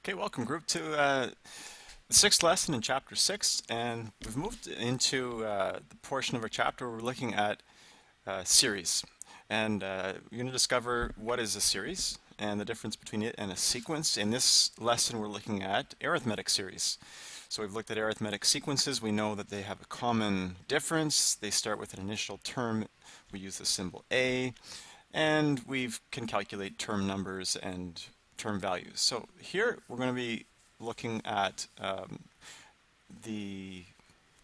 Okay, welcome group to the sixth lesson in chapter 6, and we've moved into the portion of our chapter where we're looking at series. And you're going to discover what is a series and the difference between it and a sequence. In this lesson we're looking at arithmetic series. So we've looked at arithmetic sequences. We know that they have a common difference. They start with an initial term. We use the symbol A, and we can calculate term numbers and term values. So here we're going to be looking at the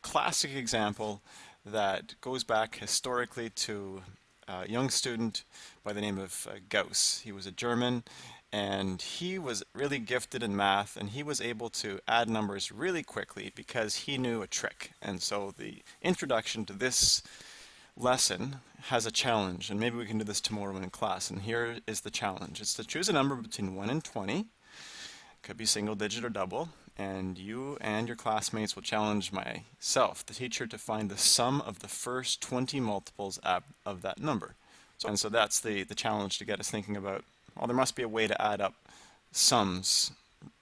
classic example that goes back historically to a young student by the name of Gauss. He was a German, and he was really gifted in math, and he was able to add numbers really quickly because he knew a trick. And so the introduction to this lesson has a challenge, and maybe we can do this tomorrow in class. And here is the challenge. It's to choose a number between 1 and 20. Could be single digit or double, and you and your classmates will challenge myself, the teacher, to find the sum of the first 20 multiples of that number. So that's the challenge, to get us thinking about, well, there must be a way to add up sums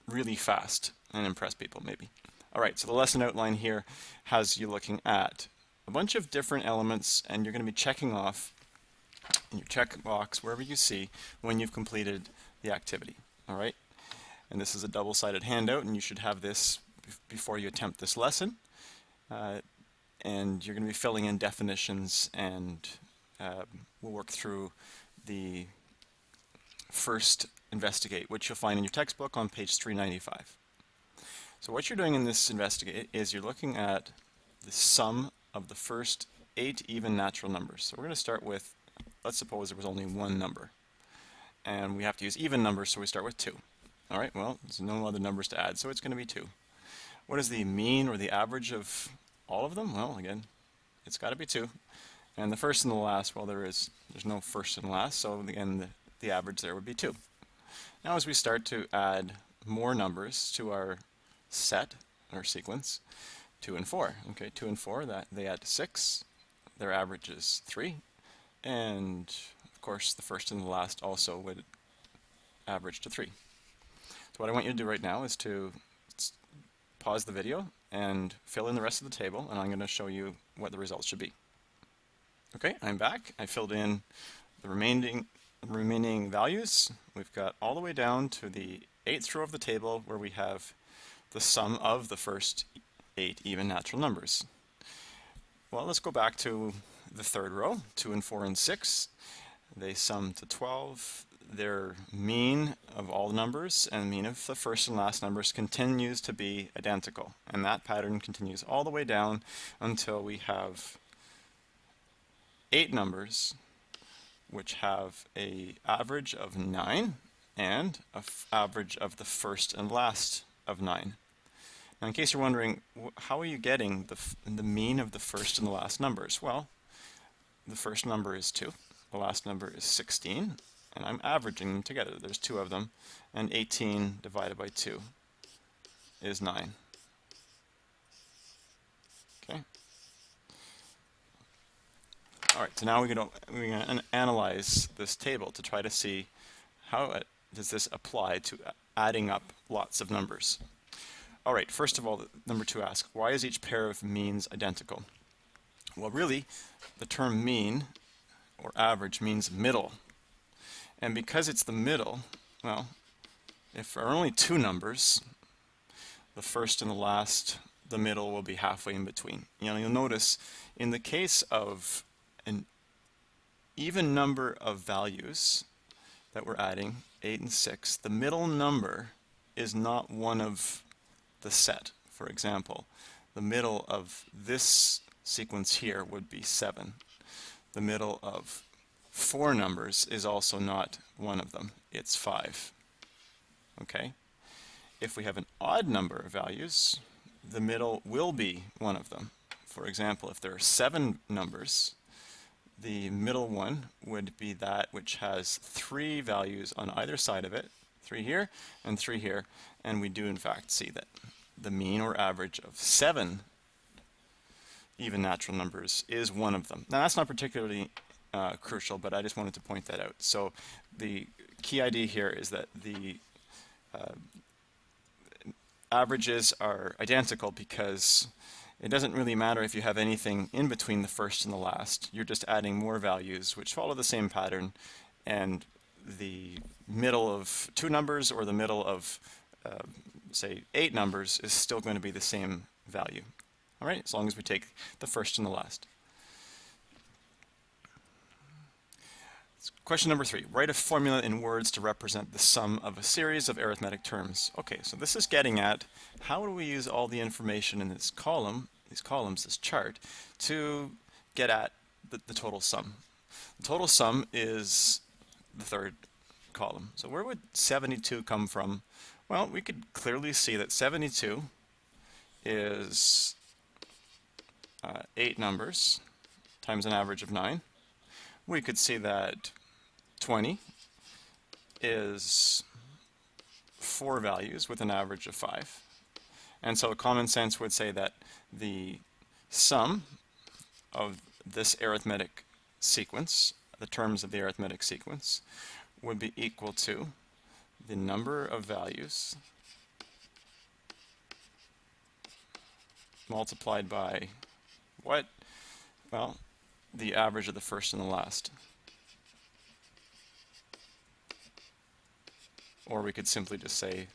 really fast and impress people, maybe. All right, so the lesson outline here has you looking at a bunch of different elements, and you're going to be checking off in your checkbox wherever you see when you've completed the activity. All right, and this is a double-sided handout, and you should have this before you attempt this lesson. And you're going to be filling in definitions, and we'll work through the first investigate, which you'll find in your textbook on page 395. So what you're doing in this investigate is you're looking at the sum of the first 8 even natural numbers. So we're going to start with, let's suppose there was only one number, and we have to use even numbers, so we start with 2. All right, well, there's no other numbers to add, so it's going to be 2. What is the mean or the average of all of them? Well, again, it's got to be 2. And the first and the last, well, there's no first and last, so again, the average there would be 2. Now as we start to add more numbers to our set, our sequence, 2 and 4. Okay, 2 and 4, that they add to 6. Their average is 3. And of course, the first and the last also would average to 3. So what I want you to do right now is to pause the video and fill in the rest of the table, and I'm going to show you what the results should be. Okay, I'm back. I filled in the remaining values. We've got all the way down to the 8th row of the table, where we have the sum of the first 8 even natural numbers. Well, let's go back to the 3rd row, 2 and 4 and 6. They sum to 12. Their mean of all numbers and mean of the first and last numbers continues to be identical, and that pattern continues all the way down until we have 8 numbers which have a average of 9 and an average of the first and last of 9. Now, in case you're wondering, how are you getting the mean of the first and the last numbers? Well, the first number is 2, the last number is 16, and I'm averaging them together. There's 2 of them, and 18 divided by 2 is 9. Okay. All right, so now we're going to analyze this table to try to see how does this apply to adding up lots of numbers. All right, first of all, number 2 asks, why is each pair of means identical? Well, really, the term mean or average means middle. And because it's the middle, well, if there are only 2 numbers, the first and the last, the middle will be halfway in between. You'll notice in the case of an even number of values that we're adding, 8 and 6, the middle number is not one of the set. For example, the middle of this sequence here would be 7. The middle of 4 numbers is also not one of them. It's 5. Okay? If we have an odd number of values, the middle will be one of them. For example, if there are 7 numbers, the middle one would be that which has 3 values on either side of it, 3 here and 3 here, and we do in fact see that the mean or average of 7 even natural numbers is one of them. Now that's not particularly crucial, but I just wanted to point that out. So the key idea here is that the averages are identical because it doesn't really matter if you have anything in between the first and the last. You're just adding more values which follow the same pattern, and the middle of two numbers or the middle of say 8 numbers is still going to be the same value. All right, as long as we take the first and the last. Question number 3, write a formula in words to represent the sum of a series of arithmetic terms. Okay, so this is getting at how do we use all the information in this column, these columns, this chart, to get at the total sum. The total sum is the third column. So where would 72 come from? Well, we could clearly see that 72 is 8 numbers times an average of 9. We could see that 20 is 4 values with an average of 5. And so common sense would say that the sum of this arithmetic sequence, the terms of the arithmetic sequence, would be equal to the number of values multiplied by what? Well, the average of the first and the last. Or we could simply just say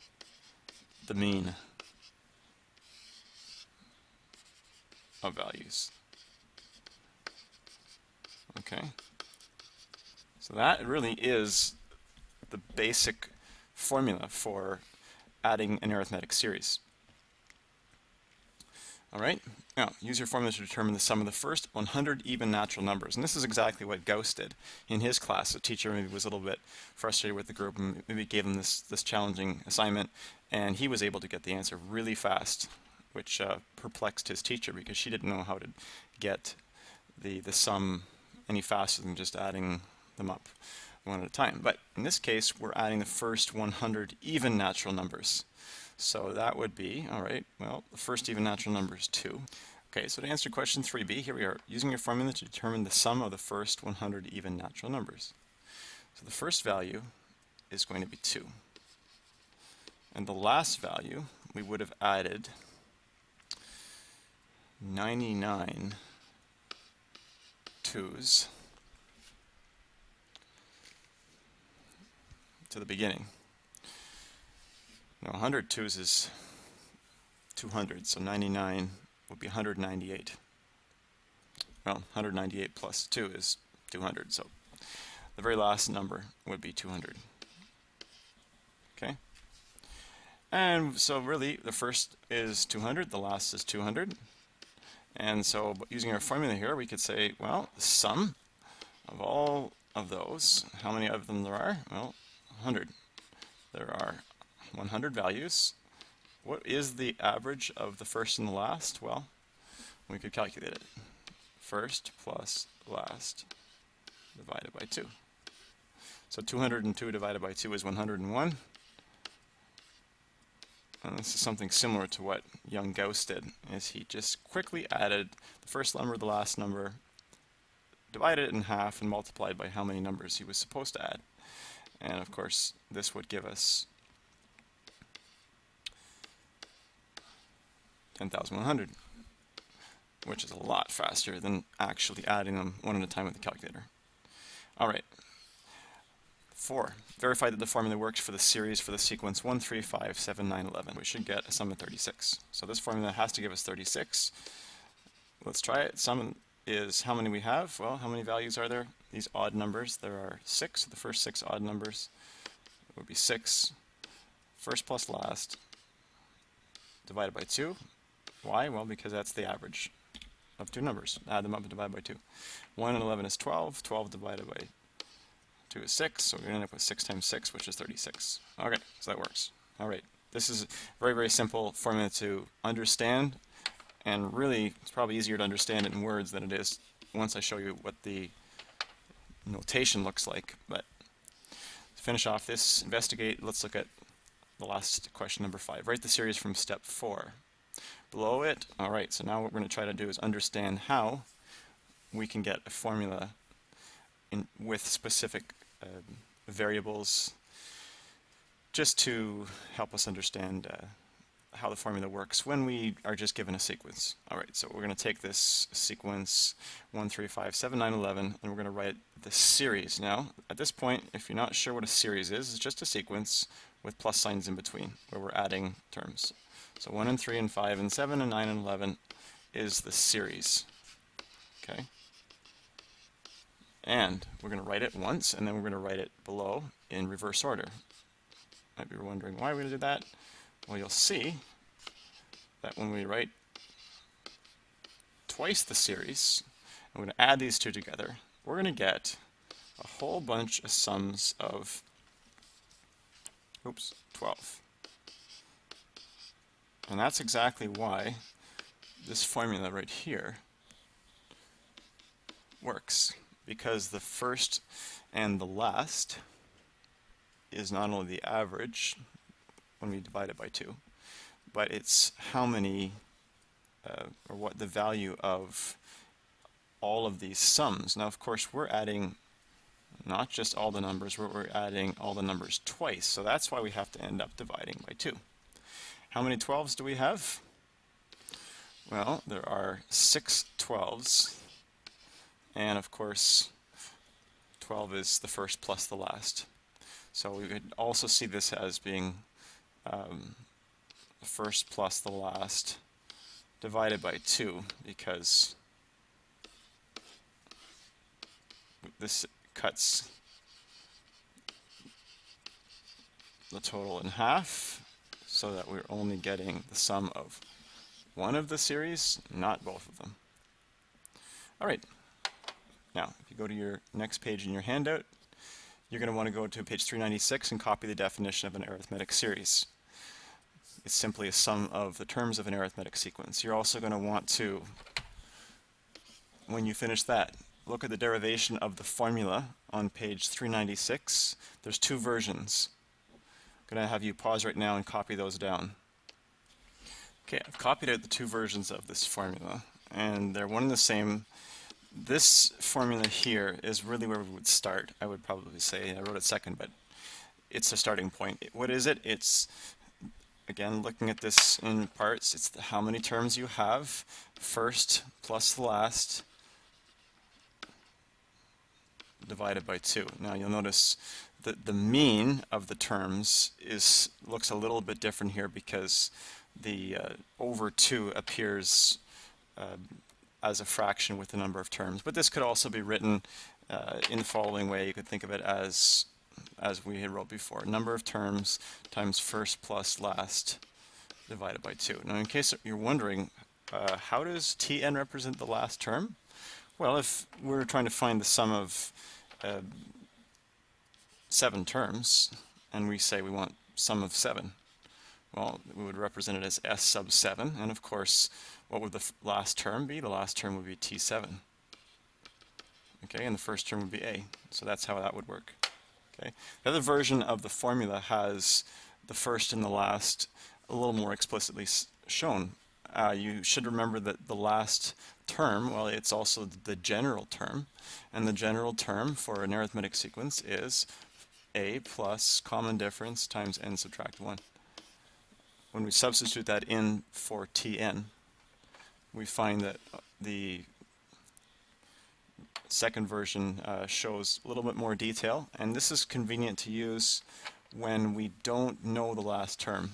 the mean of values. Okay. So that really is the basic formula for adding an arithmetic series. All right, now use your formula to determine the sum of the first 100 even natural numbers. And this is exactly what Gauss did in his class. The teacher maybe was a little bit frustrated with the group and maybe gave him this challenging assignment, and he was able to get the answer really fast, which perplexed his teacher because she didn't know how to get the sum any faster than just adding them up one at a time. But in this case, we're adding the first 100 even natural numbers. So that would be, all right, well, the first even natural number is 2. Okay, so to answer question 3b, here we are, using your formula to determine the sum of the first 100 even natural numbers. So the first value is going to be 2. And the last value, we would have added 99 2's to the beginning. Now 100 2's is 200, so 99 would be 198. Well, 198 plus 2 is 200, so the very last number would be 200. Okay? And so really, the first is 200, the last is 200. And so using our formula here, we could say, well, the sum of all of those, how many of them there are? Well, 100. There are 100 values. What is the average of the first and the last? Well, we could calculate it. First plus last divided by 2. So 202 divided by 2 is 101. And this is something similar to what young Gauss did, is he just quickly added the first number, the last number, divided it in half, and multiplied by how many numbers he was supposed to add. And of course, this would give us 10,100, which is a lot faster than actually adding them one at a time with the calculator. All right. 4. Verify that the formula works for the series for the sequence 1, 3, 5, 7, 9, 11. We should get a sum of 36. So this formula has to give us 36. Let's try it. Sum is how many we have. Well, how many values are there? These odd numbers. There are 6. The first 6 odd numbers would be 6. First plus last divided by 2. Why? Well, because that's the average of two numbers. Add them up and divide by 2. 1 and 11 is 12. 12 divided by 2 is 6, so we're going to end up with 6 times 6, which is 36. Okay, so that works. All right, this is a very, very simple formula to understand, and really it's probably easier to understand it in words than it is once I show you what the notation looks like. But to finish off this, investigate, let's look at the last question, number 5. Write the series from step 4. Below it, all right, so now what we're going to try to do is understand how we can get a formula with specific variables, just to help us understand how the formula works when we are just given a sequence. All right, so we're going to take this sequence 1, 3, 5, 7, 9, 11, and we're going to write the series. Now, at this point, if you're not sure what a series is, it's just a sequence with plus signs in between where we're adding terms. So 1 and 3 and 5 and 7 and 9 and 11 is the series. Okay? And we're going to write it once, and then we're going to write it below in reverse order. Might be wondering why we're going to do that. Well, you'll see that when we write twice the series, and we're going to add these two together, we're going to get a whole bunch of sums of 12. And that's exactly why this formula right here works, because the first and the last is not only the average when we divide it by 2, but it's how many or what the value of all of these sums. Now, of course, we're adding not just all the numbers, we're adding all the numbers twice, so that's why we have to end up dividing by 2. How many 12s do we have? Well, there are 6 12s, and of course 12 is the first plus the last. So we could also see this as being the first plus the last divided by 2, because this cuts the total in half, so that we're only getting the sum of one of the series, not both of them. All right. Now, if you go to your next page in your handout, you're going to want to go to page 396 and copy the definition of an arithmetic series. It's simply a sum of the terms of an arithmetic sequence. You're also going to want to, when you finish that, look at the derivation of the formula on page 396. There's 2 versions. I'm going to have you pause right now and copy those down. Okay, I've copied out the 2 versions of this formula, and they're one and the same. This formula here is really where we would start, I would probably say. I wrote it second, but it's a starting point. What is it? It's, again, looking at this in parts, it's how many terms you have, first plus the last, divided by 2. Now you'll notice that the mean of the terms looks a little bit different here, because the over 2 appears as a fraction with the number of terms. But this could also be written in the following way. You could think of it as we had wrote before, number of terms times first plus last divided by 2. Now, in case you're wondering, how does Tn represent the last term? Well, if we're trying to find the sum of 7 terms, and we say we want sum of 7, well, we would represent it as S sub 7, and of course, what would the last term be? The last term would be T7. Okay, and the first term would be A. So that's how that would work. Okay. The other version of the formula has the first and the last a little more explicitly shown. You should remember that the last term, well, it's also the general term, and the general term for an arithmetic sequence is A plus common difference times n subtract 1. When we substitute that in for Tn, we find that the second version shows a little bit more detail, and this is convenient to use when we don't know the last term.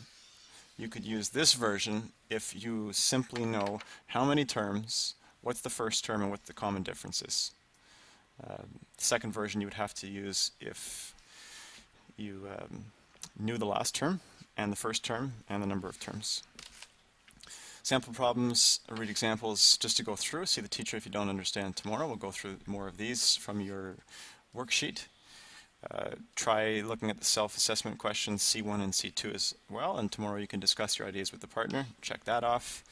You could use this version if you simply know how many terms, what's the first term, and what the common difference is. The second version you would have to use if you knew the last term and the first term and the number of terms. Sample problems, read examples just to go through. See the teacher if you don't understand tomorrow. We'll go through more of these from your worksheet. Try looking at the self-assessment questions C1 and C2 as well, and tomorrow you can discuss your ideas with the partner. Check that off.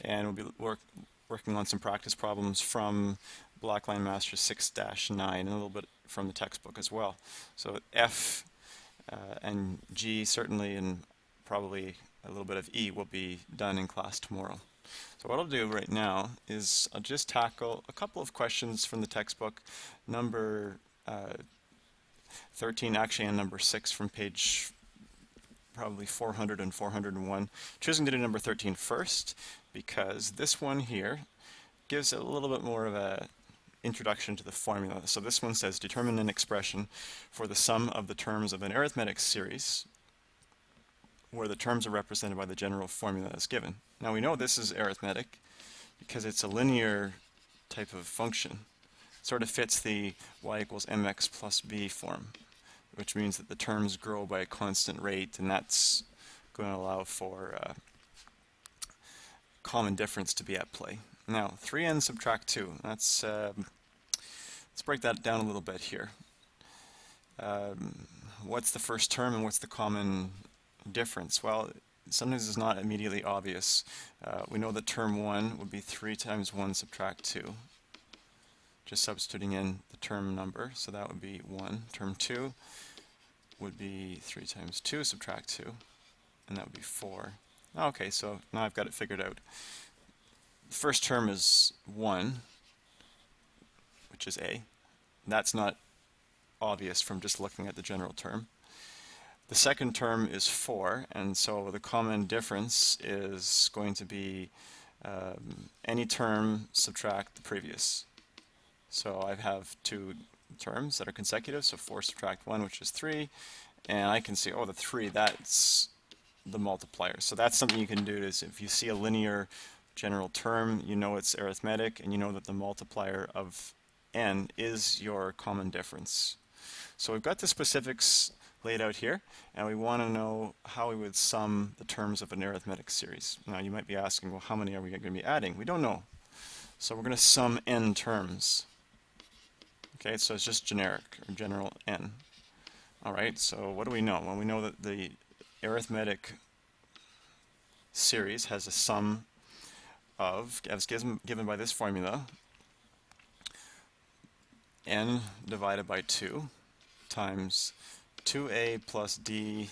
And we'll be working on some practice problems from Blackline Master 6-9 and a little bit from the textbook as well. So F and G certainly, and probably a little bit of E will be done in class tomorrow. So what I'll do right now is I'll just tackle a couple of questions from the textbook, number 13 actually, and number 6 from page probably 400 and 401. Choosing to do number 13 first because this one here gives a little bit more of a introduction to the formula. So this one says determine an expression for the sum of the terms of an arithmetic series where the terms are represented by the general formula as given. Now we know this is arithmetic because it's a linear type of function. It sort of fits the y equals mx plus b form, which means that the terms grow by a constant rate, and that's going to allow for common difference to be at play. Now 3n subtract 2, let's break that down a little bit here. What's the first term and what's the common difference? Well, sometimes it's not immediately obvious. We know that term 1 would be 3 times 1 subtract 2. Just substituting in the term number, so that would be 1. Term 2 would be 3 times 2 subtract 2, and that would be 4. Okay, so now I've got it figured out. The first term is 1, which is a. That's not obvious from just looking at the general term. The second term is 4, and so the common difference is going to be any term subtract the previous. So I have two terms that are consecutive, so 4 subtract 1, which is 3, and I can see, oh, the 3, that's the multiplier. So that's something you can do, is if you see a linear general term, you know it's arithmetic, and you know that the multiplier of n is your common difference. So we've got the specifics laid out here, and we want to know how we would sum the terms of an arithmetic series. Now you might be asking, well, how many are we going to be adding? We don't know. So we're going to sum n terms. Okay, so it's just generic, or general n. Alright, so what do we know? Well, we know that the arithmetic series has a sum of, as given by this formula, n divided by 2 times 2a plus d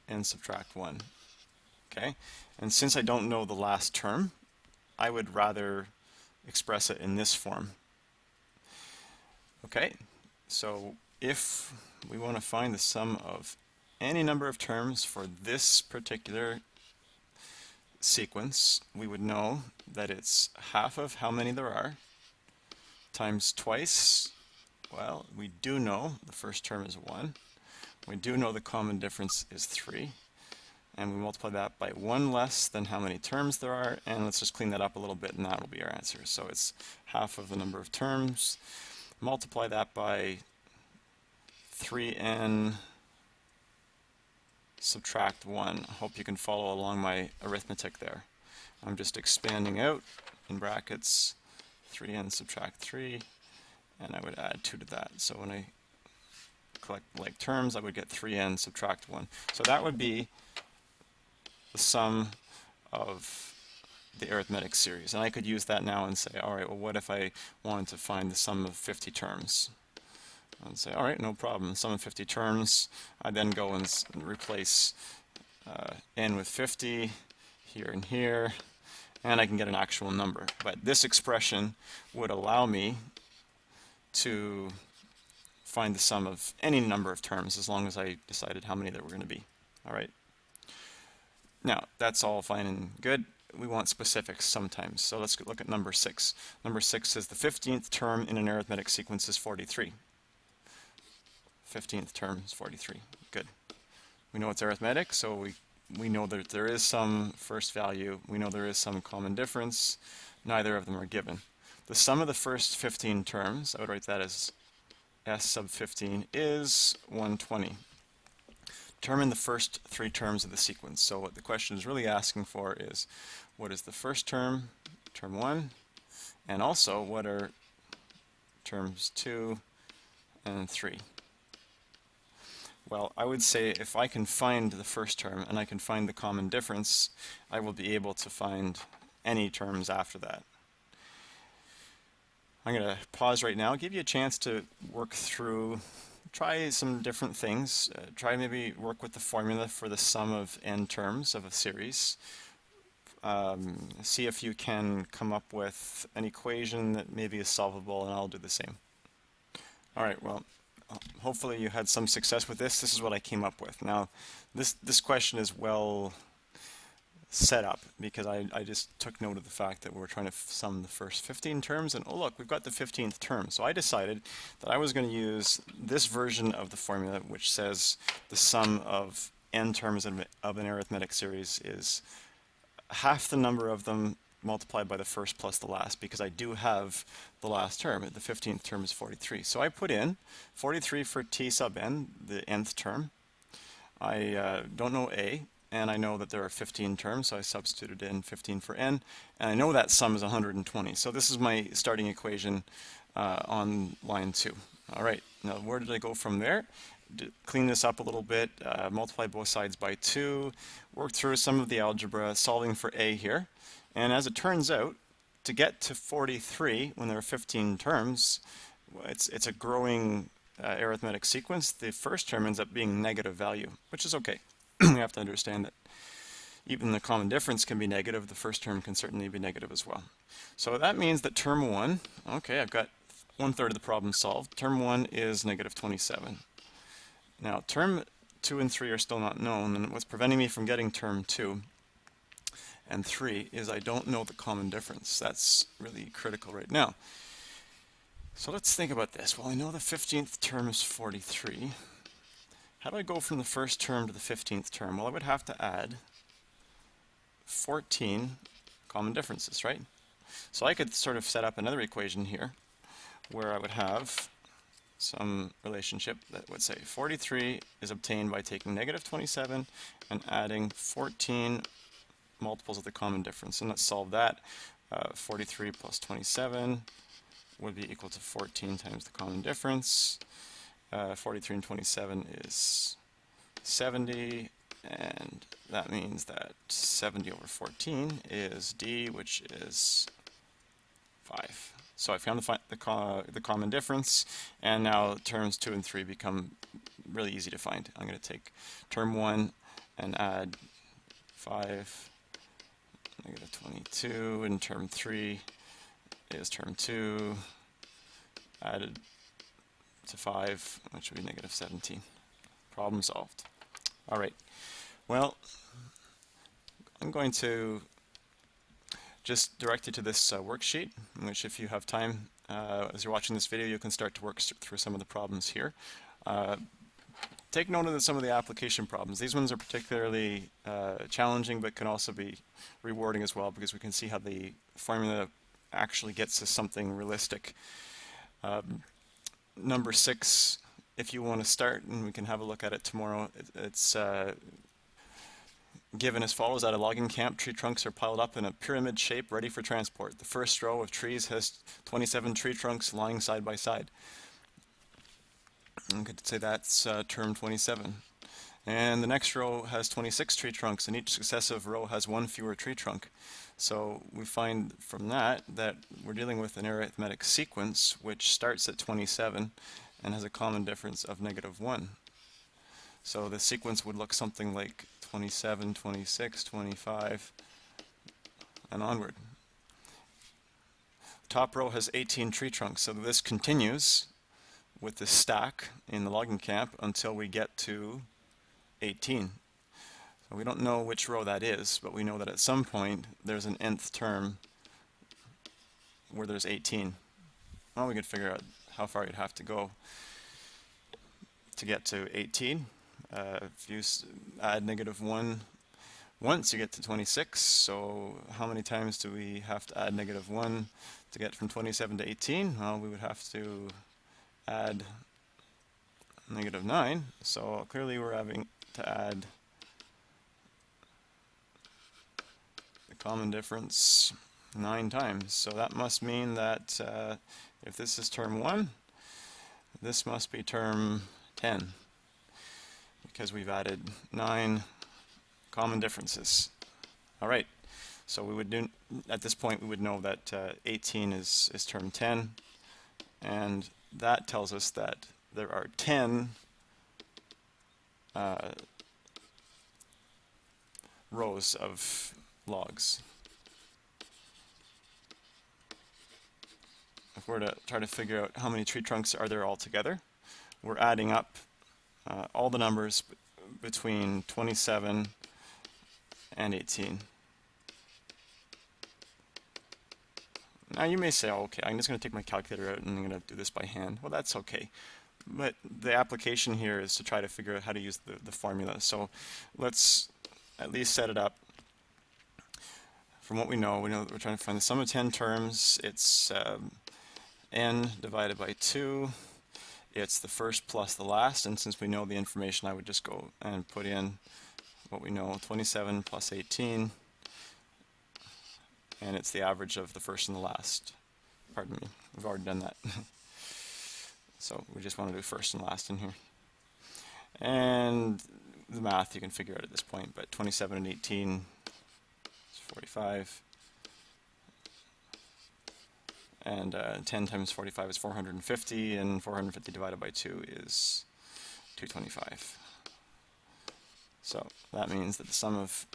and subtract 1. Okay, and since I don't know the last term, I would rather express it in this form. Okay, so if we want to find the sum of any number of terms for this particular sequence, we would know that it's half of how many there are times twice. Well, we do know the first term is 1. We do know the common difference is 3. And we multiply that by 1 less than how many terms there are. And let's just clean that up a little bit, and that will be our answer. So it's half of the number of terms. Multiply that by 3n subtract 1. I hope you can follow along my arithmetic there. I'm just expanding out in brackets 3n subtract 3, and I would add 2 to that. So when I collect like terms, I would get 3n subtract 1. So that would be the sum of the arithmetic series. And I could use that now and say, all right, well, what if I wanted to find the sum of 50 terms? I'd say, all right, no problem. Sum of 50 terms. I then go and replace n with 50 here and here, and I can get an actual number. But this expression would allow me to find the sum of any number of terms as long as I decided how many there were going to be. All right. Now, that's all fine and good. We want specifics sometimes. So let's look at number 6. Number 6 says the 15th term in an arithmetic sequence is 43. 15th term is 43. Good. We know it's arithmetic, so we know that there is some first value. We know there is some common difference. Neither of them are given. The sum of the first 15 terms, I would write that as s sub 15, is 120. Determine the first 3 terms of the sequence. So what the question is really asking for is, what is the first term, term 1, and also what are terms 2 and 3? Well, I would say if I can find the first term and I can find the common difference, I will be able to find any terms after that. I'm going to pause right now, give you a chance to work through, try some different things. Try maybe work with the formula for the sum of n terms of a series. See if you can come up with an equation that maybe is solvable, and I'll do the same. Alright, well, hopefully you had some success with this. This is what I came up with. Now, this question is well set up because I just took note of the fact that we're trying to sum the first 15 terms, and oh look, we've got the 15th term. So I decided that I was going to use this version of the formula, which says the sum of n terms of an arithmetic series is half the number of them multiplied by the first plus the last, because I do have the last term. The 15th term is 43. So I put in 43 for t sub n, the nth term. I don't know a, and I know that there are 15 terms, so I substituted in 15 for n, and I know that sum is 120. So this is my starting equation on line 2. All right, now where did I go from there? Clean this up a little bit, multiply both sides by 2, work through some of the algebra, solving for a here. And as it turns out, to get to 43 when there are 15 terms, it's a growing arithmetic sequence. The first term ends up being negative value, which is okay. We have to understand that even the common difference can be negative. The first term can certainly be negative as well. So that means that term 1, okay, I've got 1/3 of the problem solved. Term 1 is negative 27. Now, term 2 and 3 are still not known, and what's preventing me from getting term 2 and 3 is I don't know the common difference. That's really critical right now. So let's think about this. Well, I know the 15th term is 43. How do I go from the first term to the 15th term? Well, I would have to add 14 common differences, right? So I could sort of set up another equation here where I would have some relationship that would say 43 is obtained by taking negative 27 and adding 14 multiples of the common difference. And let's solve that. 43 plus 27 would be equal to 14 times the common difference. 43 and 27 is 70, and that means that 70 over 14 is d, which is 5. So I found the common difference, and now terms 2 and 3 become really easy to find. I'm going to take term 1 and add 5, negative 22, and term 3 is term 2 added to 5, which would be negative 17. Problem solved. All right. Well, I'm going to just direct you to this worksheet, in which if you have time, as you're watching this video, you can start to work through some of the problems here. Take note of some of the application problems. These ones are particularly challenging, but can also be rewarding as well, because we can see how the formula actually gets us something realistic. Number 6, if you want to start, and we can have a look at it tomorrow, it's given as follows. At a logging camp, tree trunks are piled up in a pyramid shape ready for transport. The first row of trees has 27 tree trunks lying side by side. I could say that's term 27. And the next row has 26 tree trunks, and each successive row has one fewer tree trunk. So we find from that we're dealing with an arithmetic sequence which starts at 27 and has a common difference of negative 1. So the sequence would look something like 27, 26, 25, and onward. Top row has 18 tree trunks, so this continues with the stack in the logging camp until we get to 18. So we don't know which row that is, but we know that at some point there's an nth term where there's 18. Well, we could figure out how far you'd have to go to get to 18. If you add negative 1 once, you get to 26. So how many times do we have to add negative 1 to get from 27 to 18? Well, we would have to add negative 9. So clearly we're having to add the common difference 9 times. So that must mean that if this is term 1, this must be term 10, because we've added 9 common differences. All right, so we would do, at this point we would know that 18 is term 10, and that tells us that there are 10 rows of logs. If we're to try to figure out how many tree trunks are there altogether, we're adding up all the numbers between 27 and 18. Now you may say, oh, okay, I'm just going to take my calculator out and I'm going to do this by hand. Well, that's okay. But the application here is to try to figure out how to use the formula. So let's at least set it up. From what we know that we're trying to find the sum of 10 terms. It's n divided by 2. It's the first plus the last, and since we know the information, I would just go and put in what we know, 27 plus 18, and it's the average of the first and the last. Pardon me, we've already done that. So we just want to do first and last in here. And the math you can figure out at this point, but 27 and 18 is 45. And 10 times 45 is 450, and 450 divided by 2 is 225. So that means that the sum of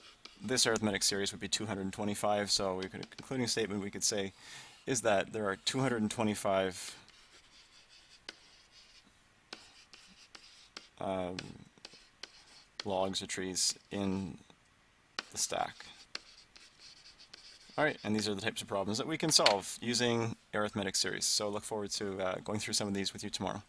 this arithmetic series would be 225. So we could, a concluding statement we could say is that there are 225 logs or trees in the stack. Alright, and these are the types of problems that we can solve using arithmetic series. So look forward to going through some of these with you tomorrow.